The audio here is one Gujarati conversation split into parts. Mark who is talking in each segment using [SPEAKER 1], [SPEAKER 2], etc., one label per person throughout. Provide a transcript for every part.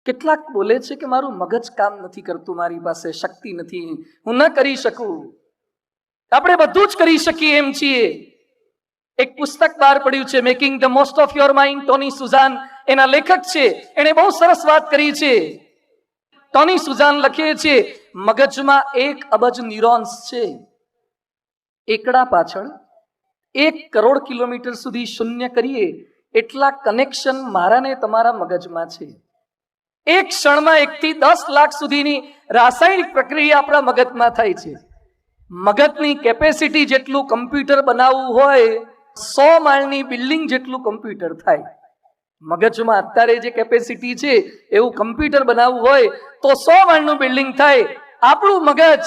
[SPEAKER 1] કેટલાક બોલે છે કે મારું મગજ કામ નથી કરતું, મારી પાસે શક્તિ નથી, હું ન કરી શકું. આપણે બધું જ કરી શકીએ એમ છીએ. એક પુસ્તક બહાર પડ્યું છે, making the most of your mind, Tony Buzan એના લેખક છે. એણે બહુ સરસ વાત કરી છે. ટોની સુઝાન લખે છે, મગજમાં 1 અબજ ન્યુરોન્સ છે. એકડા પાછળ 1 કરોડ કિલોમીટર સુધી શૂન્ય કરીએ એટલા કનેક્શન મારા ને તમારા મગજમાં છે. એક ક્ષણમાં 1 થી 10 લાખ સુધીની રાસાયણિક પ્રક્રિયા આપણા મગજમાં થાય છે. મગજની કેપેસિટી જેટલું કમ્પ્યુટર બનાવવું હોય 100 માળની બિલ્ડિંગ જેટલું કમ્પ્યુટર થાય. મગજમાં અત્યારે જે કેપેસિટી છે એવું કમ્પ્યુટર બનાવવું હોય તો 100 માળનું બિલ્ડિંગ થાય. આપણું મગજ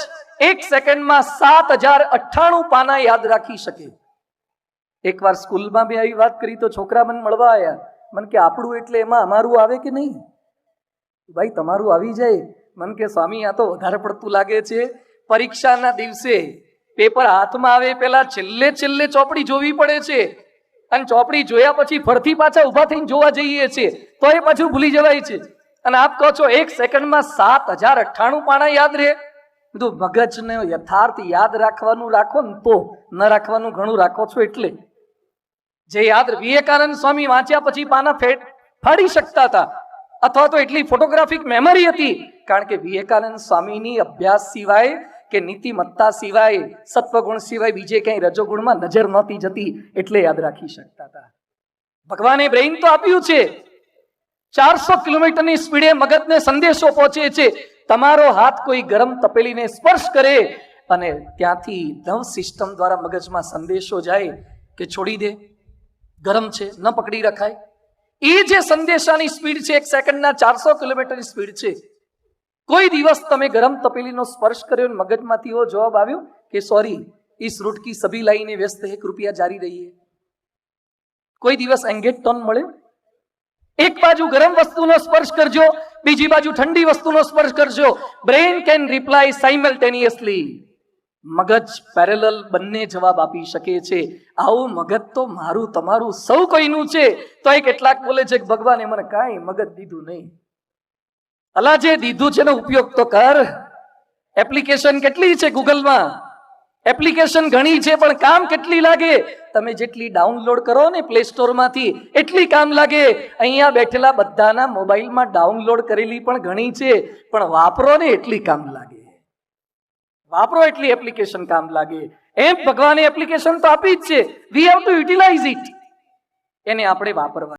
[SPEAKER 1] 1 સેકન્ડમાં 7098 પાના યાદ રાખી શકે. એકવાર સ્કૂલમાં મેં આવી વાત કરી તો છોકરા મને મળવા આવ્યા. મને કે આપણું એટલે એમાં અમારું આવે કે નહીં? ભાઈ તમારું આવી જાય. મને કે સ્વામી આ તો વધારે પડતું લાગે છે. પરીક્ષાના દિવસે પેપર હાથમાં આવે પહેલા છેલ્લે ચોપડી જોવી પડે છે, અને ચોપડી જોયા પછી ફરથી પાછા ઉભા થઈને જોવા જઈએ છીએ તો એ પાછું ભૂલી જવાય છે. અને આપ કહો છો 1 સેકન્ડમાં 7098 પાના યાદ રહે. બધું મગજને યથાર્થ યાદ રાખવાનું રાખો ને તો, ન રાખવાનું ઘણું રાખો છો એટલે. જે યાદ વિવેકાનંદ સ્વામી વાંચ્યા પછી પાના ફાડી શકતા હતા, અથવા તો એટલી ફોટોગ્રાફિક મેમરી હતી, કારણ કે વિવેકાનંદ સ્વામીની અભ્યાસ સિવાય કે નીતિમત્તા સિવાય, સત્વગુણ સિવાય બીજે ક્યાંય રજોગુણમાં નજર નહોતી જતી, એટલે યાદ રાખી શકતા હતા. ભગવાને બ્રેઇન તો આપ્યું છે. 400 કિલોમીટરની સ્પીડે મગજને સંદેશો પહોંચે છે. તમારો હાથ કોઈ ગરમ તપેલીને સ્પર્શ કરે અને ત્યાંથી નર્વ સિસ્ટમ દ્વારા મગજમાં સંદેશો જાય કે છોડી દે, ગરમ છે, ન પકડી રખાય. એ જે સંદેશાની સ્પીડ છે 1 સેકન્ડના 400 કિલોમીટરની સ્પીડ છે. કોઈ દિવસ તમે ગરમ તપેલીનો સ્પર્શ કર્યો અને મગજમાંથી એવો જવાબ આવ્યો કે સોરી इस रूट की सभी लाइनें व्यस्त है, कृपया जारी रहिए? કોઈ દિવસ એંગેજ ટોન મળે? એક બાજુ ગરમ વસ્તુનો સ્પર્શ કરજો, બીજી બાજુ ઠંડી વસ્તુનો સ્પર્શ કરજો. Brain can reply simultaneously. મગજ પેરેલલ બંને જવાબ આપી શકે છે. આવું મગજ તો મારું તમારું સૌ કોઈનું છે. તો એ કેટલાક બોલે છે કે ભગવાને મને કાંઈ મગજ દીધું નહીં. અલા જે દીધું છે એનો ઉપયોગ તો કર. એપ્લિકેશન કેટલી છે ગૂગલમાં, એપ્લિકેશન ઘણી છે પણ કામ કેટલી લાગે? તમે જેટલી ડાઉનલોડ કરો ને પ્લે સ્ટોરમાંથી એટલી કામ લાગે. અહીંયા બેઠેલા બધાના મોબાઈલમાં ડાઉનલોડ કરેલી પણ ઘણી છે, પણ વાપરો ને એટલી કામ લાગે. વાપરો એટલી એપ્લિકેશન કામ લાગે. એમ ભગવાને એપ્લિકેશન તો આપી જ છે. We have to utilise it. એને આપણે વાપરવા.